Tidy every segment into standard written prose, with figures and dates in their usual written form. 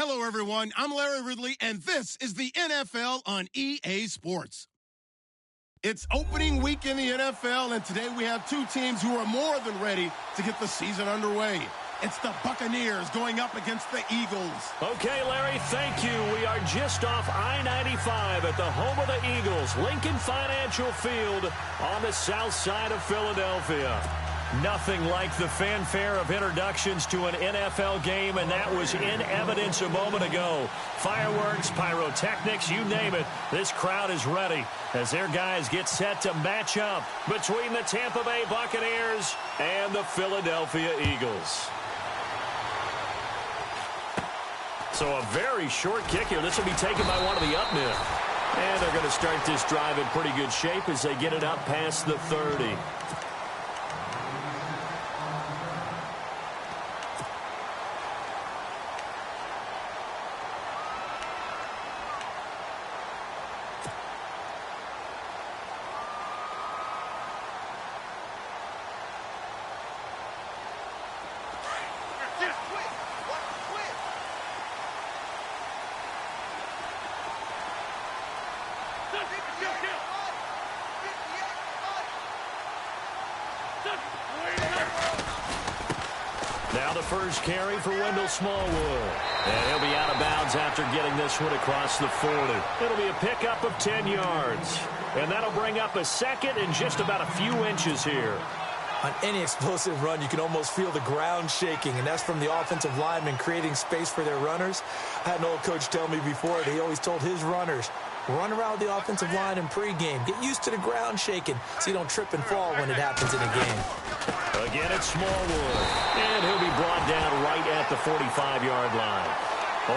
Hello, everyone. I'm Larry Ridley, and this is the NFL on EA Sports. It's opening week in the NFL, and today we have two teams who are more than ready to get the season underway. It's the Buccaneers going up against the Eagles. Okay, Larry, thank you. We are just off I-95 at the home of the Eagles, Lincoln Financial Field on the south side of Philadelphia. Nothing like the fanfare of introductions to an NFL game, and that was in evidence a moment ago. Fireworks, pyrotechnics, you name it. This crowd is ready as their guys get set to match up between the Tampa Bay Buccaneers and the Philadelphia Eagles. So a very short kick here. This will be taken by one of the up men. And they're going to start this drive in pretty good shape as they get it up past the 30. Now the first carry for Wendell Smallwood. And he'll be out of bounds after getting this one across the 40. It'll be a pickup of 10 yards. And that'll bring up a second and just about a few inches here. On any explosive run, you can almost feel the ground shaking, and that's from the offensive linemen creating space for their runners. I had an old coach tell me before that he always told his runners, run around the offensive line in pregame. Get used to the ground shaking so you don't trip and fall when it happens in a game. Again, it's Smallwood. And he'll be brought down right at the 45-yard line.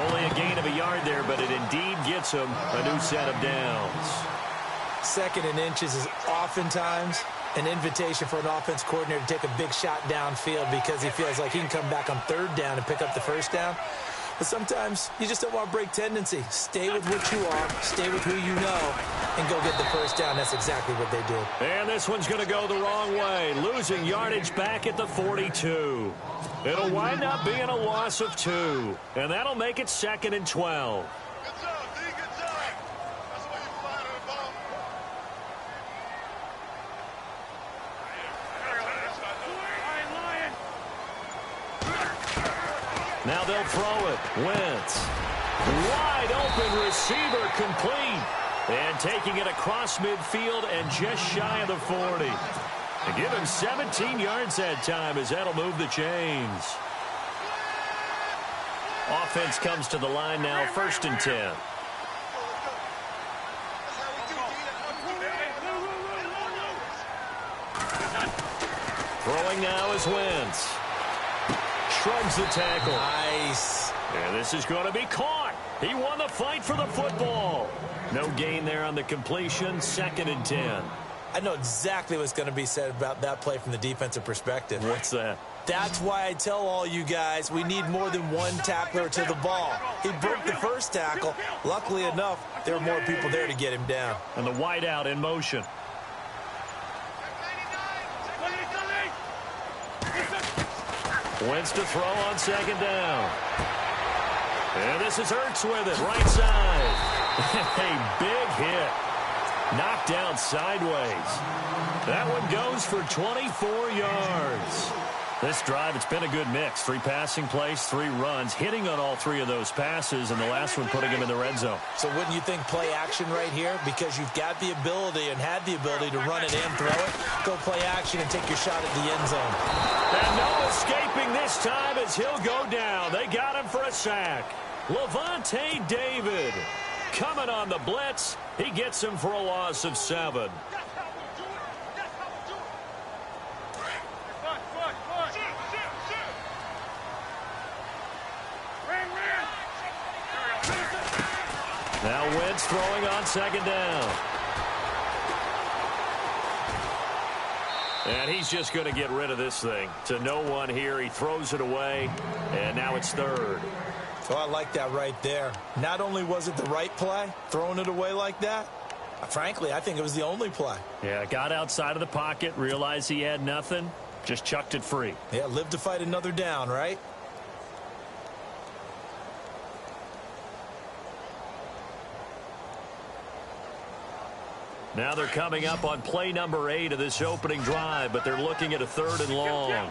Only a gain of a yard there, but it indeed gets him a new set of downs. Second and inches is oftentimes an invitation for an offense coordinator to take a big shot downfield because he feels like he can come back on third down and pick up the first down. But sometimes you just don't want to break tendency. Stay with what you are, stay with who you know, and go get the first down. That's exactly what they did. And this one's going to go the wrong way, losing yardage back at the 42. It'll wind up being a loss of 2, and that'll make it 2nd and 12. Now they'll throw it. Wentz. Wide open receiver complete. And taking it across midfield and just shy of the 40. And give him 17 yards that time as that'll move the chains. Offense comes to the line now, 1st and 10. Throwing now is Wentz. Shrugs the tackle. Nice. And this is going to be caught. He won the fight for the football. No gain there on the completion. 2nd and 10. I know exactly what's going to be said about that play from the defensive perspective. What's that? That's why I tell all you guys we need more than one tackler to the ball. He broke the first tackle. Luckily enough, there were more people there to get him down. And the wideout in motion. Wentz to throw on 2nd down. And this is Ertz with it, right side. A big hit. Knocked down sideways. That one goes for 24 yards. This drive, it's been a good mix. 3 passing plays, 3 runs, hitting on all 3 of those passes, and the last one putting him in the red zone. So wouldn't you think play action right here? Because you've got the ability and had the ability to run it and throw it. Go play action and take your shot at the end zone. And no escaping this time as he'll go down. They got him for a sack. Levante David coming on the blitz. He gets him for a loss of 7. Now Wentz throwing on 2nd down. And he's just going to get rid of this thing. To no one here. He throws it away. And now it's 3rd. Oh, I like that right there. Not only was it the right play, throwing it away like that, frankly, I think it was the only play. Yeah, got outside of the pocket, realized he had nothing, just chucked it free. Yeah, live to fight another down, right? Now they're coming up on play number 8 of this opening drive, but they're looking at a 3rd and long.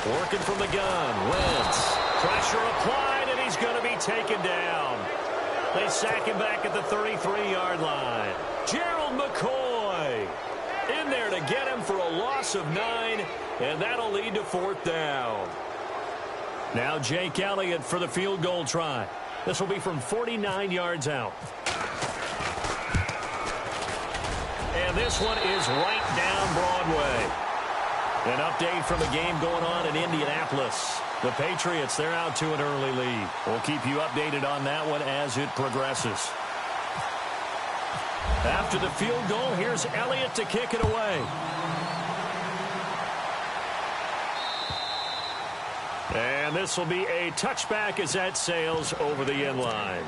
Working from the gun. Wentz. Pressure applied, and he's going to be taken down. They sack him back at the 33-yard line. Gerald McCoy in there to get him for a loss of 9, and that'll lead to 4th down. Now Jake Elliott for the field goal try. This will be from 49 yards out. And this one is right down Broadway. An update from the game going on in Indianapolis. The Patriots, they're out to an early lead. We'll keep you updated on that one as it progresses. After the field goal, here's Elliott to kick it away. And this will be a touchback as that sails over the end line.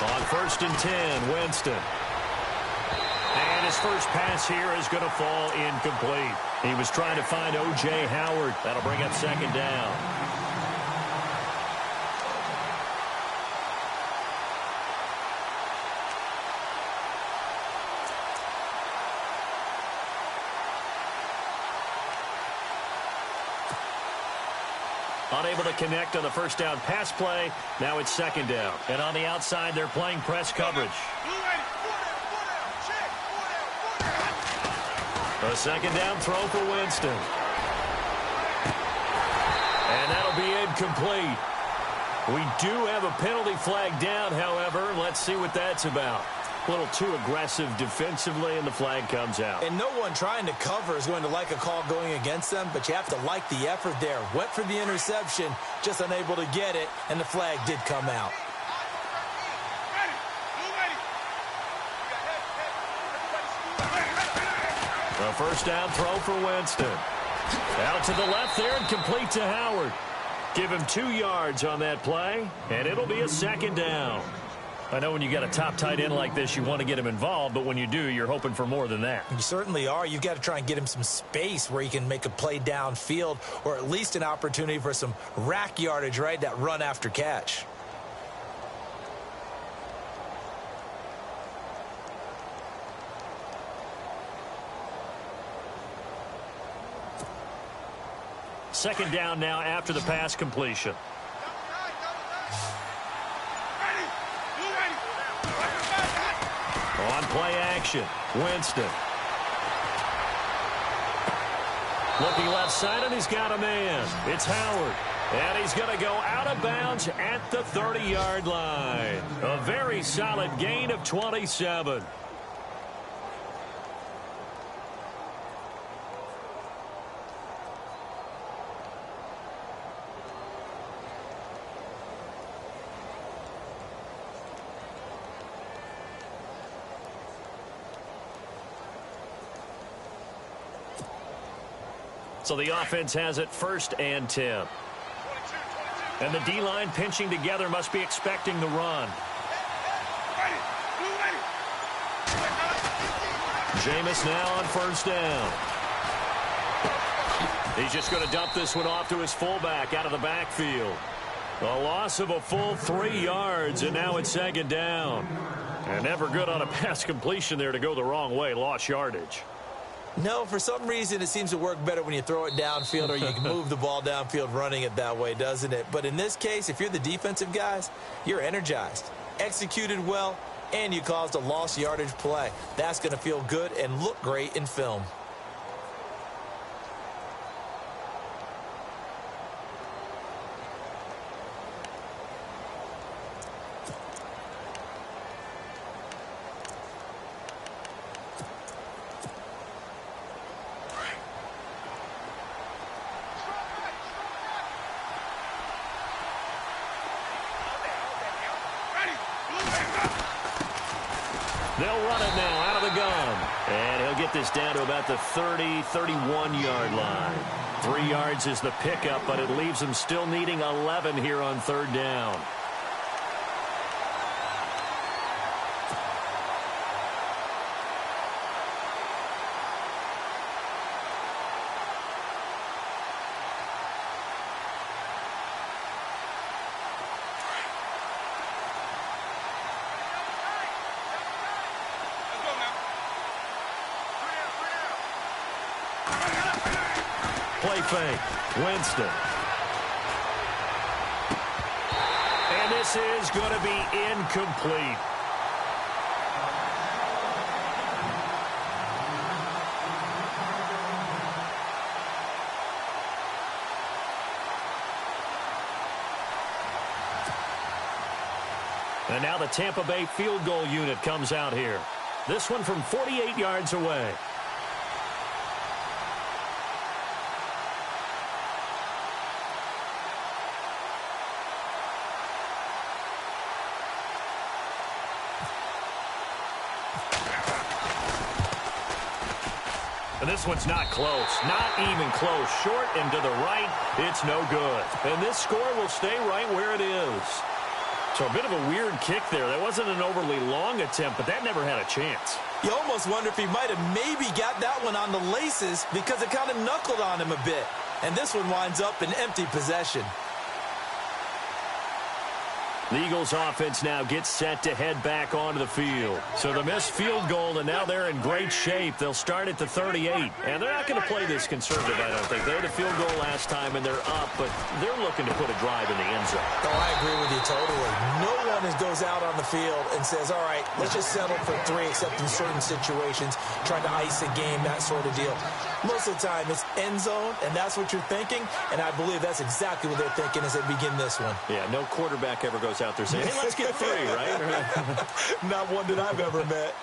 On 1st and 10, Winston. And his first pass here is going to fall incomplete. He was trying to find O.J. Howard. That'll bring up 2nd down. Unable to connect on the first down pass play. Now it's 2nd down. And on the outside, they're playing press coverage. A 2nd down throw for Winston. And that'll be incomplete. We do have a penalty flag down, however. Let's see what that's about. A little too aggressive defensively, and the flag comes out. And no one trying to cover is going to like a call going against them, but you have to like the effort there. Went for the interception, just unable to get it, and the flag did come out. A first down throw for Winston. Out to the left there and complete to Howard. Give him 2 yards on that play, and it'll be a 2nd down. I know when you got a top tight end like this, you want to get him involved, but when you do, you're hoping for more than that. You certainly are. You've got to try and get him some space where he can make a play downfield, or at least an opportunity for some rack yardage, right? That run after catch. Second down now after the pass completion. On play action, Winston. Looking left side, and he's got a man. It's Howard. And he's going to go out of bounds at the 30-yard line. A very solid gain of 27. So the offense has it 1st and 10. And the D-line pinching together must be expecting the run. Jameis now on 1st down. He's just going to dump this one off to his fullback out of the backfield. A loss of a full 3 yards, and now it's 2nd down. And never good on a pass completion there to go the wrong way. Lost yardage. No, for some reason, it seems to work better when you throw it downfield or you can move the ball downfield running it that way, doesn't it? But in this case, if you're the defensive guys, you're energized, executed well, and you caused a lost yardage play. That's going to feel good and look great in film. They'll run it now out of the gun. And he'll get this down to about the 30, 31-yard line. 3 yards is the pickup, but it leaves him still needing 11 here on third down. Play fake. Winston. And this is going to be incomplete. And now the Tampa Bay field goal unit comes out here. This one from 48 yards away. And this one's not close. Not even close. Short and to the right. It's no good. And this score will stay right where it is. So a bit of a weird kick there. That wasn't an overly long attempt, but that never had a chance. You almost wonder if he might have maybe got that one on the laces because it kind of knuckled on him a bit. And this one winds up in empty possession. The Eagles offense now gets set to head back onto the field. So the missed field goal, and now they're in great shape. They'll start at the 38. And they're not going to play this conservative, I don't think. They had a field goal last time, and they're up, but they're looking to put a drive in the end zone. Oh, I agree with you totally. No one goes out on the field and says, all right, let's just settle for 3, except in certain situations, trying to ice a game, that sort of deal. Most of the time, it's end zone, and that's what you're thinking, and I believe that's exactly what they're thinking as they begin this one. Yeah, no quarterback ever goes out there saying, hey, let's get 3, right? Not one that I've ever met.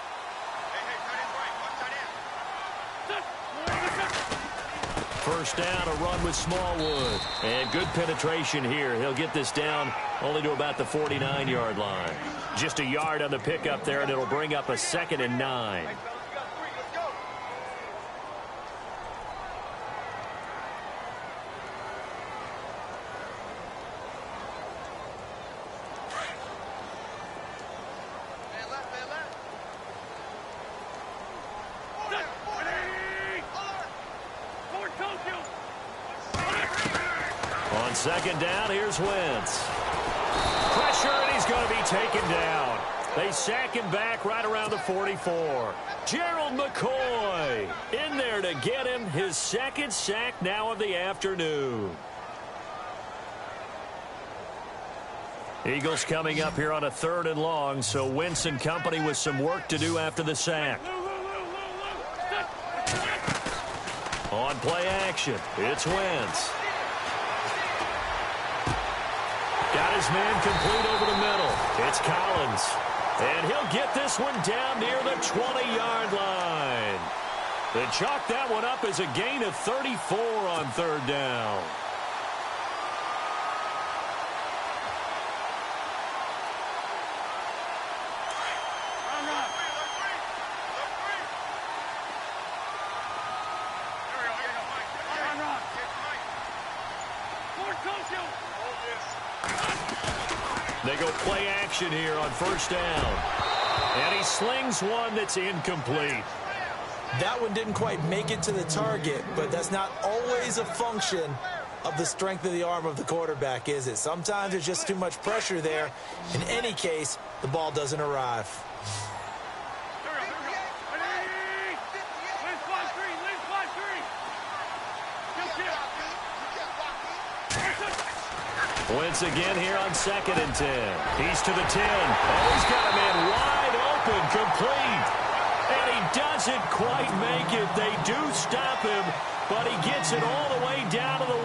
First down, a run with Smallwood. And good penetration here. He'll get this down only to about the 49-yard line. Just a yard on the pickup there, and it'll bring up a 2nd and 9. On 2nd down, here's Wentz. Pressure, and he's going to be taken down. They sack him back right around the 44. Gerald McCoy in there to get him his 2nd sack now of the afternoon. Eagles coming up here on a 3rd and long, so Wentz and company with some work to do after the sack. On play action, it's Wentz. Got his man complete over the middle. It's Collins. And he'll get this one down near the 20-yard line. They chalk that one up as a gain of 34 on 3rd down. They go play action here on 1st down. And he slings one that's incomplete. That one didn't quite make it to the target, but that's not always a function of the strength of the arm of the quarterback, is it? Sometimes there's just too much pressure there. In any case, the ball doesn't arrive. Wentz again here on 2nd and 10. He's to the 10. Oh, he's got a man wide open, complete. And he doesn't quite make it. They do stop him, but he gets it all the way down to the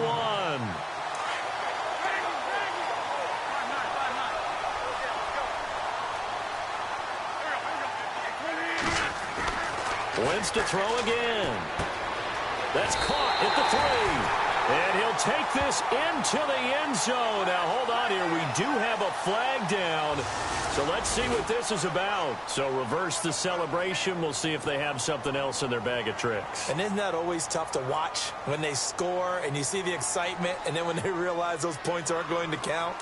1. Wentz to throw again. That's caught at the 3. And he'll take this into the end zone. Now, hold on here. We do have a flag down. So let's see what this is about. So reverse the celebration. We'll see if they have something else in their bag of tricks. And isn't that always tough to watch when they score and you see the excitement, and then when they realize those points aren't going to count?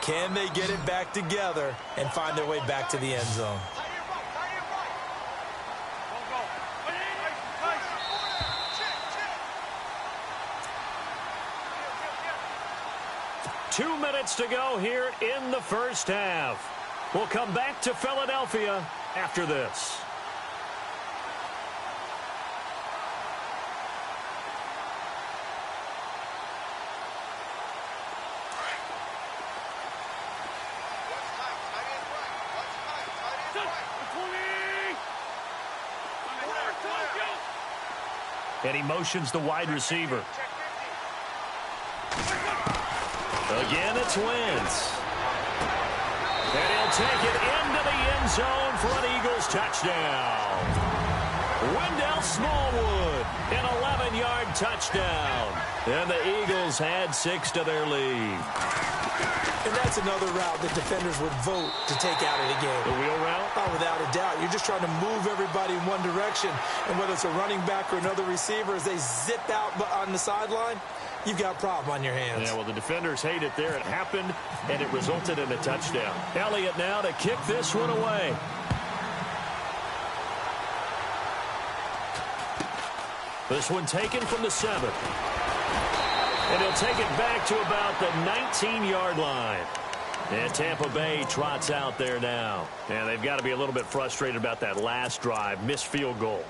Can they get it back together and find their way back to the end zone? Two minutes to go here in the first half. We'll come back to Philadelphia after this. And he motions the wide receiver. Again, it's Wentz. And he'll take it into the end zone for an Eagles touchdown. Wendell Smallwood, an 11-yard touchdown. And the Eagles add 6 to their lead. And that's another route that defenders would vote to take out of the game. The wheel route? Oh, without a doubt. You're just trying to move everybody in one direction. And whether it's a running back or another receiver, as they zip out on the sideline, you've got a problem on your hands. Yeah, well, the defenders hate it there. It happened, and it resulted in a touchdown. Elliott now to kick this one away. This one taken from the 7. And he'll take it back to about the 19-yard line. And Tampa Bay trots out there now. And they've got to be a little bit frustrated about that last drive, missed field goal.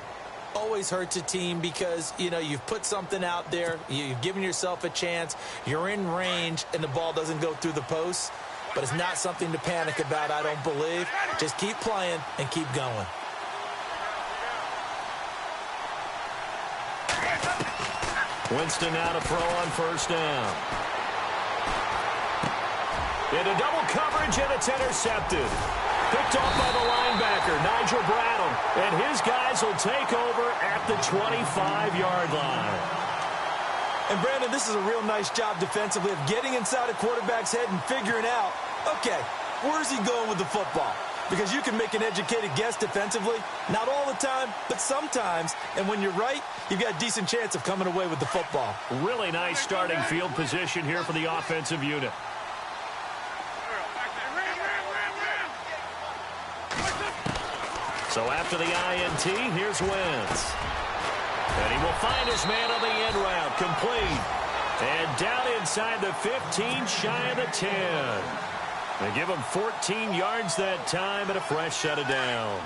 Always hurts a team because, you know, you've put something out there, you've given yourself a chance, you're in range, and the ball doesn't go through the post. But it's not something to panic about, I don't believe. Just keep playing and keep going. Winston now to throw on first down. Into double coverage, and it's intercepted. Picked off by the linebacker, Nigel Bradham. And his guys will take over at the 25-yard line. And, Brandon, this is a real nice job defensively of getting inside a quarterback's head and figuring out, okay, where's he going with the football? Because you can make an educated guess defensively. Not all the time, but sometimes. And when you're right, you've got a decent chance of coming away with the football. Really nice starting field position here for the offensive unit. So after the INT, here's Wentz. And he will find his man on the end route, complete. And down inside the 15, shy of the 10. They give him 14 yards that time and a fresh set of downs.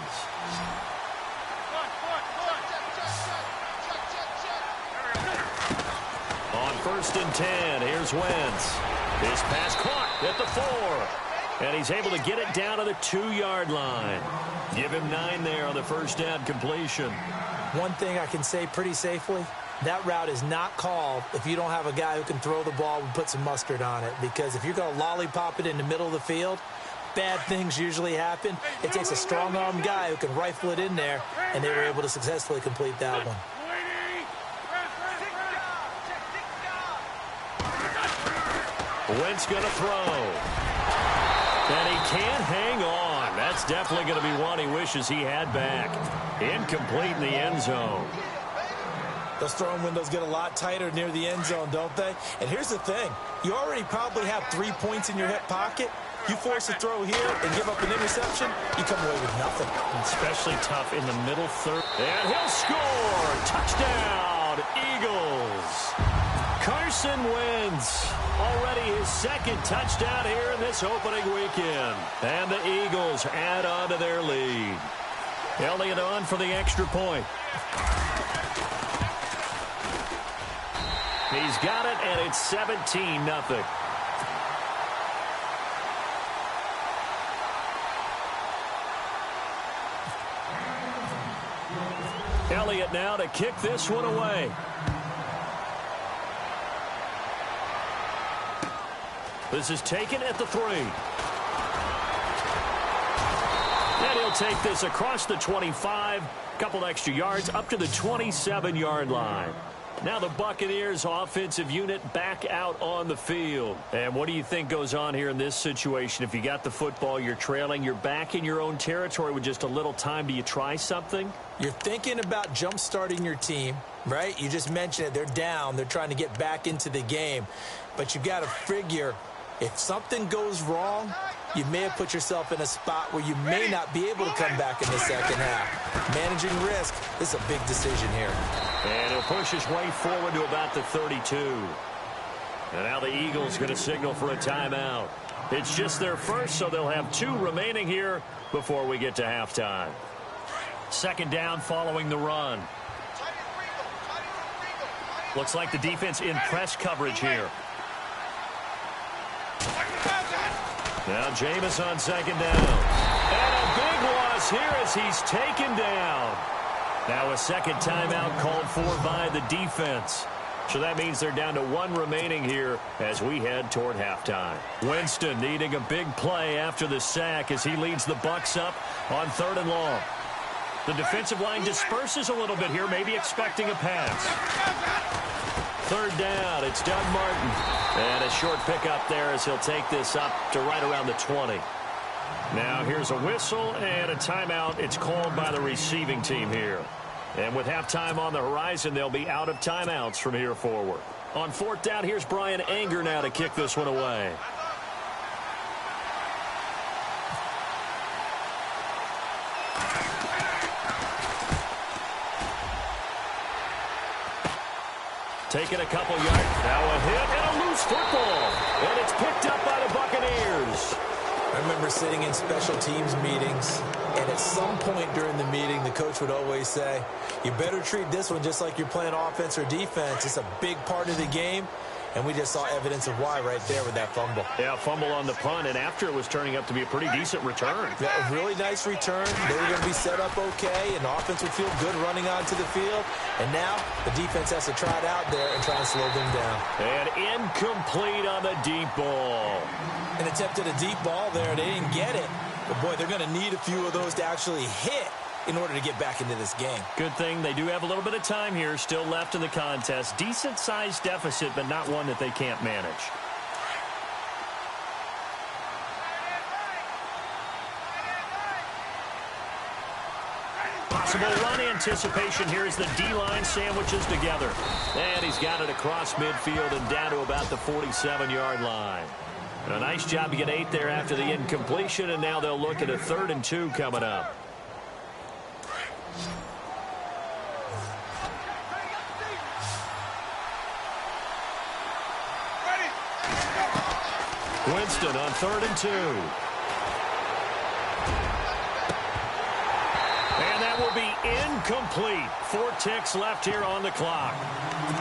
On 1st and 10, here's Wentz. His pass caught at the 4. And he's able to get it down to the 2-yard line. Give him 9 there on the first down completion. One thing I can say pretty safely, that route is not called if you don't have a guy who can throw the ball and put some mustard on it. Because if you're going to lollipop it in the middle of the field, bad things usually happen. It takes a strong-arm guy who can rifle it in there, and they were able to successfully complete that one. Wentz going to throw. And he can't hang on. That's definitely going to be one he wishes he had back. Incomplete in the end zone. Those throwing windows get a lot tighter near the end zone, don't they? And here's the thing. You already probably have 3 points in your hip pocket. You force a throw here and give up an interception, you come away with nothing. Especially tough in the middle third. And he'll score. Touchdown, Eagles. Carson Wentz, already his 2nd touchdown here in this opening weekend. And the Eagles add on to their lead. Elliott on for the extra point. He's got it, and it's 17-0. Elliott now to kick this one away. This is taken at the 3. And he'll take this across the 25, couple extra yards, up to the 27-yard line. Now the Buccaneers offensive unit back out on the field. And what do you think goes on here in this situation? If you got the football, you're trailing, you're back in your own territory with just a little time. Do you try something? You're thinking about jump-starting your team, right? You just mentioned it. They're down. They're trying to get back into the game. But you got to figure if something goes wrong, you may have put yourself in a spot where you may not be able to come back in the second half. Managing risk, this is a big decision here. And he'll push his way forward to about the 32. And now the Eagles going to signal for a timeout. It's just their first, so they'll have 2 remaining here before we get to halftime. Second down following the run. Looks like the defense in press coverage here. Now Jameis on second down. And a big loss here as he's taken down. Now a second timeout called for by the defense. So that means they're down to 1 remaining here as we head toward halftime. Winston needing a big play after the sack as he leads the Bucs up on 3rd and long. The defensive line disperses a little bit here, maybe expecting a pass. 3rd down, it's Doug Martin. And a short pickup there as he'll take this up to right around the 20. Now here's a whistle and a timeout. It's called by the receiving team here. And with halftime on the horizon, they'll be out of timeouts from here forward. On 4th down, here's Brian Anger now to kick this one away. Taking a couple yards. Now a hit and a loose football. And it's picked up by the Buccaneers. I remember sitting in special teams meetings, and at some point during the meeting, the coach would always say, you better treat this one just like you're playing offense or defense. It's a big part of the game, and we just saw evidence of why right there with that fumble. Yeah, fumble on the punt, and after it was turning up to be a pretty decent return. Yeah, a really nice return. They were going to be set up okay, and the offense would feel good running onto the field. And now the defense has to try it out there and try and slow them down. And incomplete on the deep ball. An attempt at a deep ball there. They didn't get it. But, boy, they're going to need a few of those to actually hit in order to get back into this game. Good thing they do have a little bit of time here still left in the contest. Decent-sized deficit, but not one that they can't manage. Possible run anticipation here as the D-line sandwiches together. And he's got it across midfield and down to about the 47-yard line. And a nice job to get 8 there after the incompletion, and now they'll look at a 3rd and 2 coming up. Winston on 3rd and 2. And that will be incomplete. 4 ticks left here on the clock.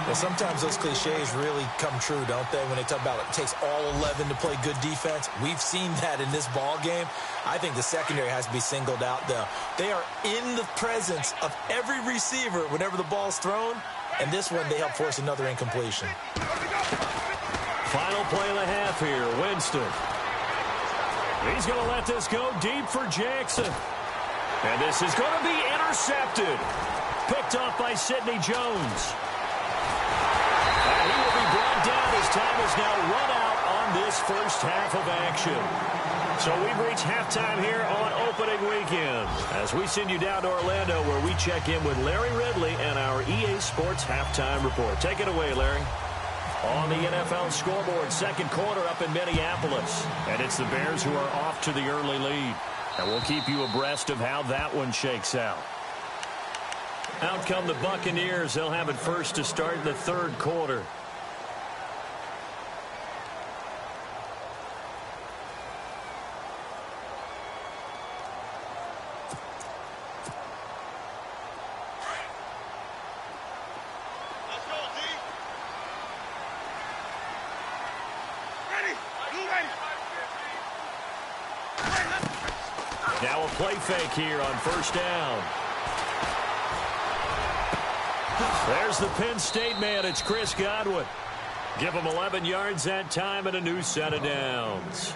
Well, sometimes those cliches really come true, don't they? When they talk about it takes all 11 to play good defense. We've seen that in this ball game. I think the secondary has to be singled out, though. They are in the presence of every receiver whenever the ball's thrown. And this one, they help force another incompletion. Final play of the half here, Winston. He's going to let this go deep for Jackson. And this is going to be intercepted. Picked off by Sidney Jones. And he will be brought down as time is now run out on this first half of action. So we've reached halftime here on opening weekend as we send you down to Orlando where we check in with Larry Ridley and our EA Sports Halftime Report. Take it away, Larry. On the NFL scoreboard, second quarter up in Minneapolis. And it's the Bears who are off to the early lead. And we'll keep you abreast of how that one shakes out. Out come the Buccaneers. They'll have it first to start the third quarter. Now a play fake here on first down. There's the Penn State man. It's Chris Godwin. Give him 11 yards that time and a new set of downs.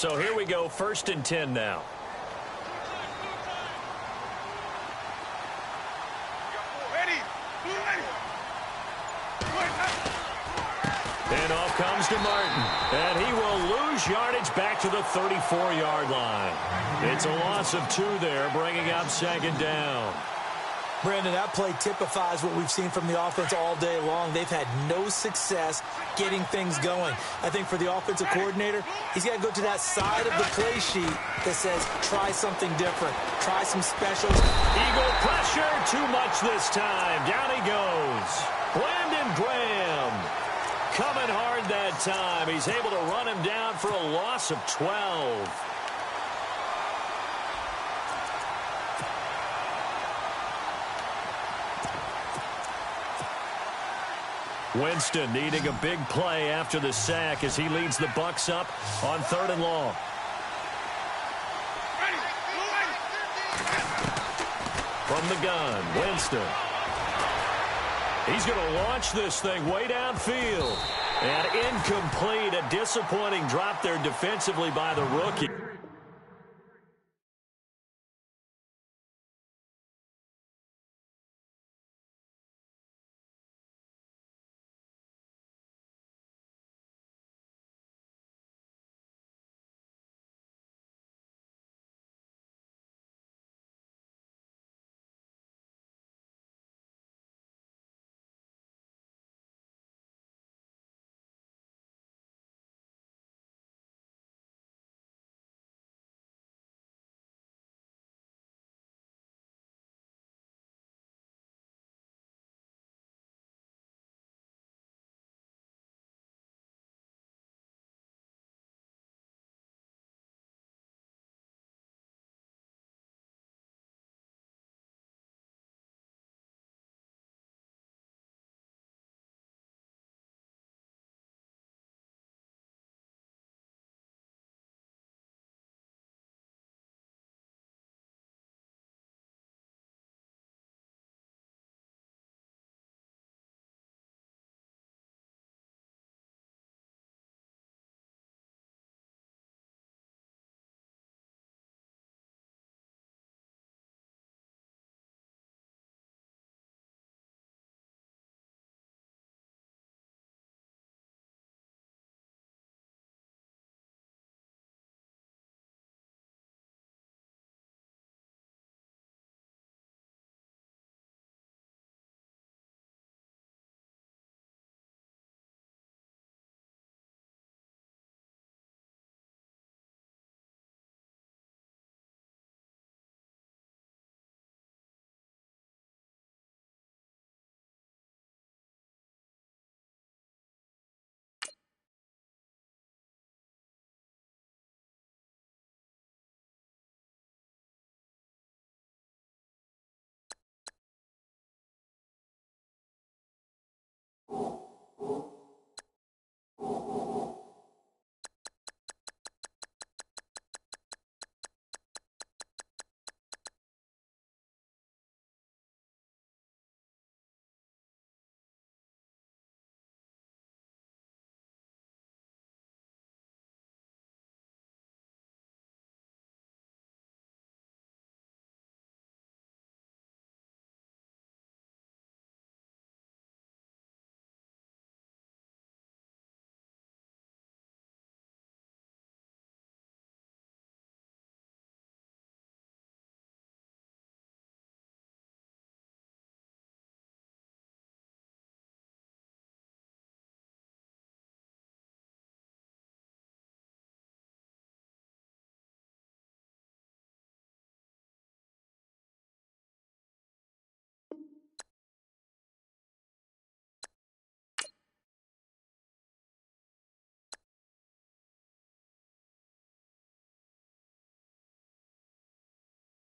So here we go, 1st and 10 now. And off comes to Martin. And he will lose yardage back to the 34-yard line. It's a loss of 2 there, bringing up 2nd down. Brandon, that play typifies what we've seen from the offense all day long. They've had no success getting things going. I think for the offensive coordinator, he's got to go to that side of the play sheet that says, try something different. Try some specials. Eagle pressure, too much this time. Down he goes. Landon Graham coming hard that time. He's able to run him down for a loss of 12. Winston needing a big play after the sack as he leads the Bucs up on 3rd and long. From the gun, Winston. He's going to launch this thing way downfield. And incomplete, a disappointing drop there defensively by the rookie.